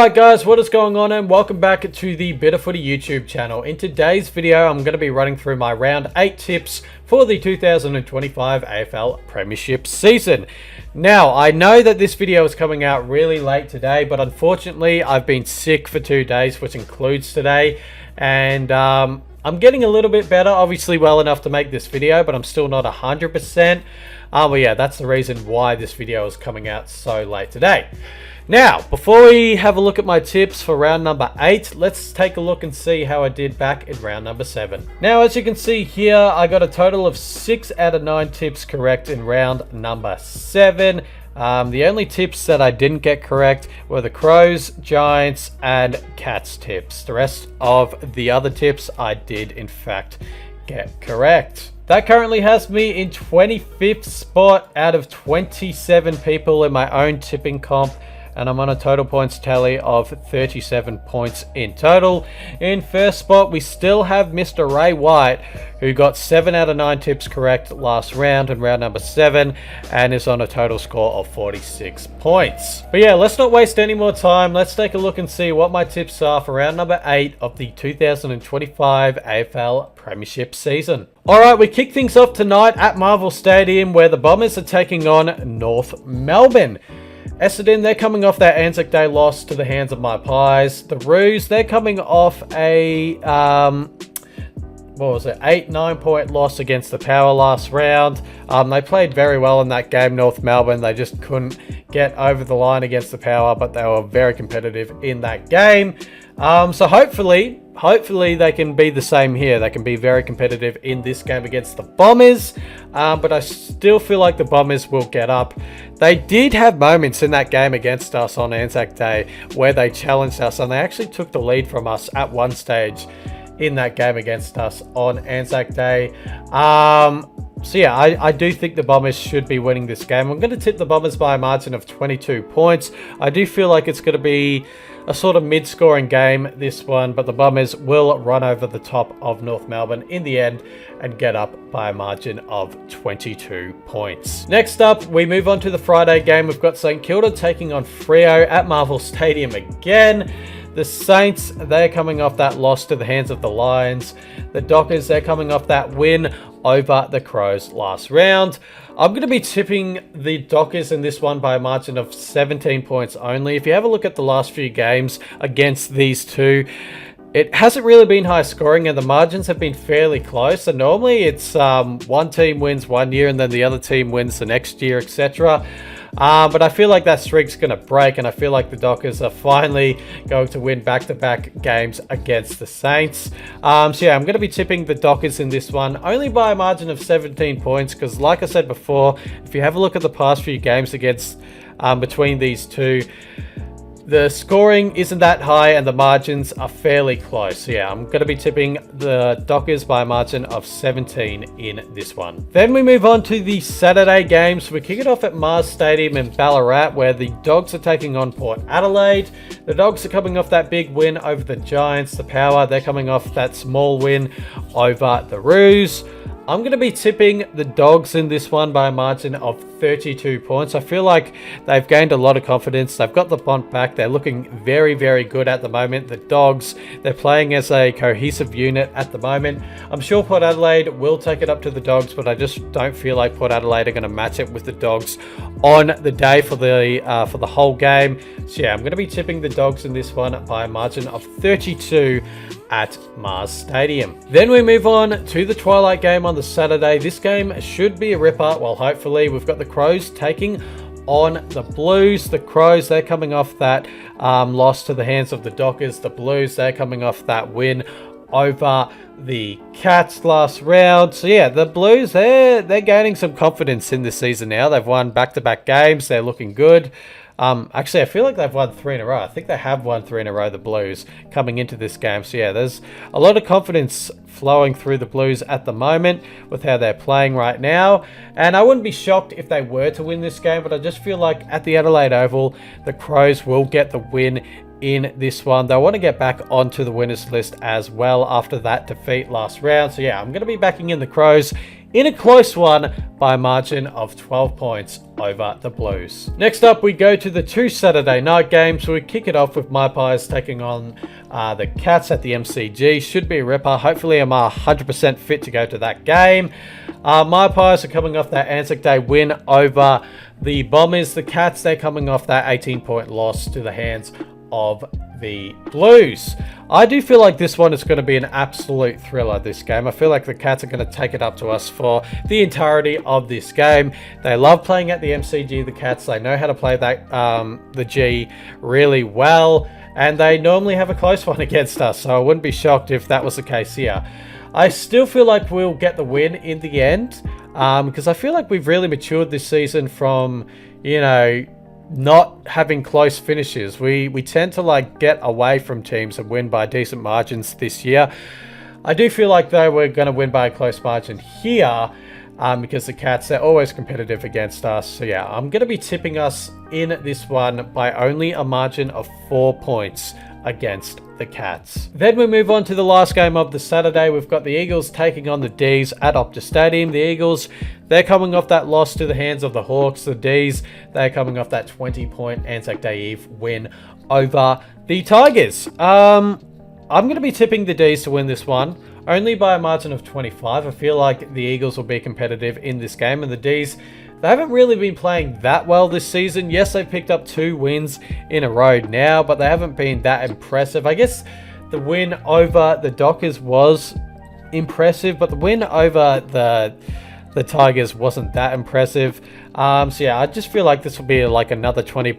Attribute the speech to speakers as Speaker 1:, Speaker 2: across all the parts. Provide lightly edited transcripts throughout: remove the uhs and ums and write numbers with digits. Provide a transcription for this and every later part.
Speaker 1: Alright guys, what is going on, and welcome back to the Bit of Footy YouTube channel. In today's video, I'm going to be running through my round 8 tips for the 2025 AFL Premiership season. Now, I know that this video is coming out really late today, but unfortunately, I've been sick for 2 days, which includes today, and I'm getting a little bit better, obviously well enough to make this video, but I'm still not 100%. But yeah, that's the reason why this video is coming out so late today. Now, before we have a look at my tips for round number 8, let's take a look and see how I did back in round number 7. Now, as you can see here, I got a total of 6 out of 9 tips correct in round number 7. The only tips that I didn't get correct were the Crows, Giants, and Cats tips. The rest of the other tips I did, in fact, get correct. That currently has me in 25th spot out of 27 people in my own tipping comp, and I'm on a total points tally of 37 points in total. In first spot, we still have Mr. Ray White, who got 7 out of 9 tips correct last round in round number 7, and is on a total score of 46 points. But yeah, let's not waste any more time. Let's take a look and see what my tips are for round number 8 of the 2025 AFL Premiership season. Alright, we kick things off tonight at Marvel Stadium, where the Bombers are taking on North Melbourne. Essendon, they're coming off that Anzac Day loss to the hands of my Pies. The Roos, they're coming off a 8-9 point loss against the Power last round. They played very well in that game, North Melbourne. They just couldn't get over the line against the Power, but they were very competitive in that game. So hopefully they can be the same here. They can be very competitive in this game against the Bombers, but I still feel like the Bombers will get up. They did have moments in that game against us on Anzac Day where they challenged us, and they actually took the lead from us at one stage in that game against us on Anzac Day. So yeah, I do think the Bombers should be winning this game. I'm going to tip the Bombers by a margin of 22 points. I do feel like it's going to be a sort of mid-scoring game, this one, but the Bombers will run over the top of North Melbourne in the end and get up by a margin of 22 points. Next up, we move on to the Friday game. We've got St Kilda taking on Freo at Marvel Stadium again. The Saints, they're coming off that loss to the hands of the Lions. The Dockers, they're coming off that win over the Crows last round. I'm going to be tipping the Dockers in this one by a margin of 17 points only. If you have a look at the last few games against these two, it hasn't really been high scoring, and the margins have been fairly close. And normally it's one team wins one year and then the other team wins the next year, etc. But I feel like that streak's going to break, and I feel like the Dockers are finally going to win back-to-back games against the Saints. So yeah, I'm going to be tipping the Dockers in this one, only by a margin of 17 points, because like I said before, if you have a look at the past few games against between these two, the scoring isn't that high and the margins are fairly close. So yeah, I'm going to be tipping the Dockers by a margin of 17 in this one. Then we move on to the Saturday games. We kick it off at Mars Stadium in Ballarat, where the Dogs are taking on Port Adelaide. The Dogs are coming off that big win over the Giants. The Power, they're coming off that small win over the Roos. I'm going to be tipping the Dogs in this one by a margin of 32 points. I feel like they've gained a lot of confidence. They've got the punt back. They're looking very, very good at the moment. The Dogs, they're playing as a cohesive unit at the moment. I'm sure Port Adelaide will take it up to the Dogs, but I just don't feel like Port Adelaide are going to match it with the Dogs on the day for the whole game. So yeah, I'm going to be tipping the Dogs in this one by a margin of 32 at Mars Stadium. Then we move on to the Twilight game on the Saturday. This game should be a ripper. Well, hopefully we've got the Crows taking on the Blues. The Crows, they're coming off that loss to the hands of the Dockers. The Blues, they're coming off that win over the Cats last round. So yeah, the Blues, they're gaining some confidence in this season now. They've won back-to-back games. They're looking good. Actually, I feel like they've won 3 in a row. I think they have won 3 in a row, the Blues, coming into this game. So yeah, there's a lot of confidence flowing through the Blues at the moment with how they're playing right now. And I wouldn't be shocked if they were to win this game, but I just feel like at the Adelaide Oval, the Crows will get the win in this one. They want to get back onto the winners list as well after that defeat last round. So yeah, I'm going to be backing in the Crows in a close one by a margin of 12 points over the Blues. Next up, we go to the 2 Saturday night games. We kick it off with Magpies taking on the Cats at the MCG. Should be a ripper. Hopefully I'm 100% fit to go to that game. Magpies are coming off that Anzac Day win over the Bombers. The Cats, they're coming off that 18-point loss to the hands of the Blues. I do feel like this one is going to be an absolute thriller, this game. I feel like the Cats are going to take it up to us for the entirety of this game. They love playing at the MCG, the Cats. They know how to play that the G really well, and they normally have a close one against us, so I wouldn't be shocked if that was the case here. I still feel like we'll get the win in the end, because I feel like we've really matured this season from, you know, not having close finishes. We tend to like get away from teams and win by decent margins this year. I do feel like though we're going to win by a close margin here, because the Cats, they're always competitive against us. So yeah, I'm going to be tipping us in this one by only a margin of 4 points against the Cats. Then we move on to the last game of the Saturday. We've got the Eagles taking on the D's at Optus Stadium. The Eagles, they're coming off that loss to the hands of the Hawks. The D's, they're coming off that 20-point Anzac Day Eve win over the Tigers. I'm going to be tipping the D's to win this one, only by a margin of 25. I feel like the Eagles will be competitive in this game, and the D's, they haven't really been playing that well this season. Yes, they've picked up 2 wins in a row now, but they haven't been that impressive. I guess the win over the Dockers was impressive, but the win over the Tigers wasn't that impressive. So yeah, I just feel like this will be like another 20+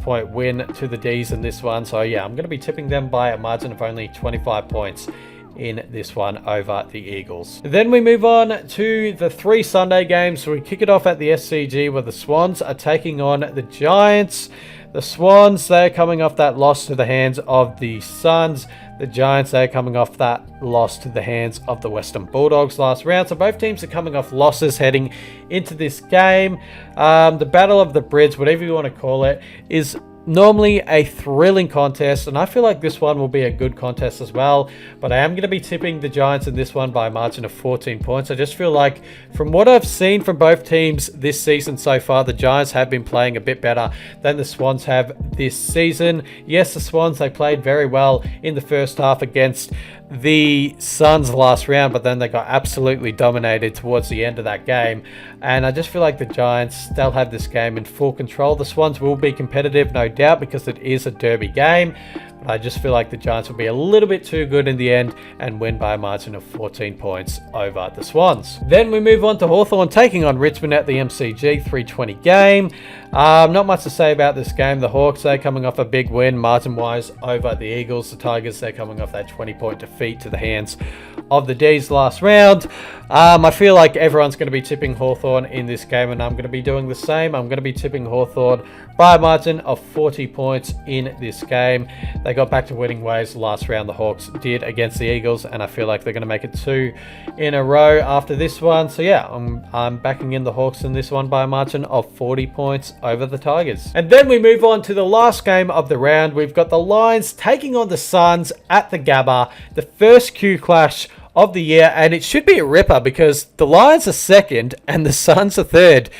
Speaker 1: point win to the D's in this one. So yeah, I'm going to be tipping them by a margin of only 25 points in this one over the Eagles. Then we move on to the 3 Sunday games. So we kick it off at the SCG where the Swans are taking on the Giants. The Swans, they're coming off that loss to the hands of the Suns. The Giants, they're coming off that loss to the hands of the Western Bulldogs last round. So both teams are coming off losses heading into this game. The Battle of the Bridge, whatever you want to call it, is normally a thrilling contest, and I feel like this one will be a good contest as well, but I am going to be tipping the Giants in this one by a margin of 14 points. I just feel like from what I've seen from both teams this season so far, the Giants have been playing a bit better than the Swans have this season. Yes, the Swans, they played very well in the first half against the Suns last round, but then they got absolutely dominated towards the end of that game, and I just feel like the Giants, they'll have this game in full control. The Swans will be competitive, no doubt, because it is a derby game, but I just feel like the Giants will be a little bit too good in the end and win by a margin of 14 points over the Swans. Then we move on to Hawthorn taking on Richmond at the MCG, 3:20 game. Not much to say about this game. The Hawks, they're coming off a big win margin-wise over the Eagles. The Tigers, they're coming off that 20-point defeat to the hands of the D's last round. I feel like everyone's going to be tipping Hawthorn in this game, and I'm going to be doing the same. I'm going to be tipping Hawthorn by a margin of 40 points in this game. They got back to winning ways last round, the Hawks did, against the Eagles, and I feel like they're going to make it 2 in a row after this one. So yeah, I'm backing in the Hawks in this one by a margin of 40 points over the Tigers. And then we move on to the last game of the round. We've got the Lions taking on the Suns at the Gabba, the first Q clash of the year, and it should be a ripper because the Lions are second and the Suns are third.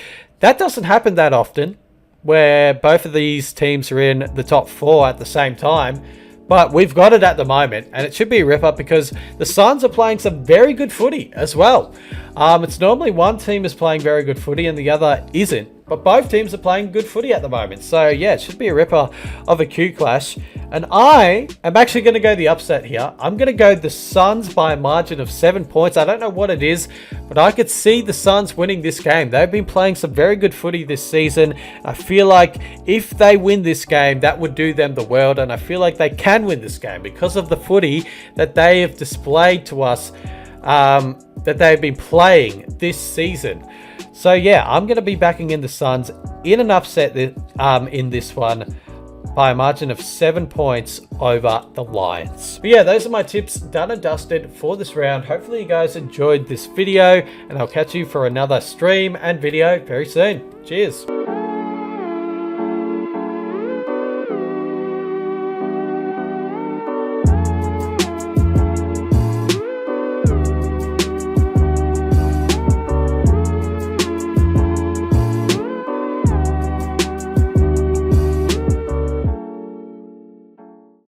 Speaker 1: That doesn't happen that often, where both of these teams are in the top 4 at the same time, but we've got it at the moment, and it should be a ripper because the Suns are playing some very good footy as well. It's normally one team is playing very good footy and the other isn't, but both teams are playing good footy at the moment. So yeah, it should be a ripper of a Q clash. And I am actually going to go the upset here. I'm going to go the Suns by a margin of 7 points. I don't know what it is, but I could see the Suns winning this game. They've been playing some very good footy this season. I feel like if they win this game, that would do them the world. And I feel like they can win this game because of the footy that they have displayed to us, that they've been playing this season. So yeah, I'm going to be backing in the Suns in an upset in this one by a margin of 7 points over the Lions. But yeah, those are my tips done and dusted for this round. Hopefully you guys enjoyed this video, and I'll catch you for another stream and video very soon. Cheers.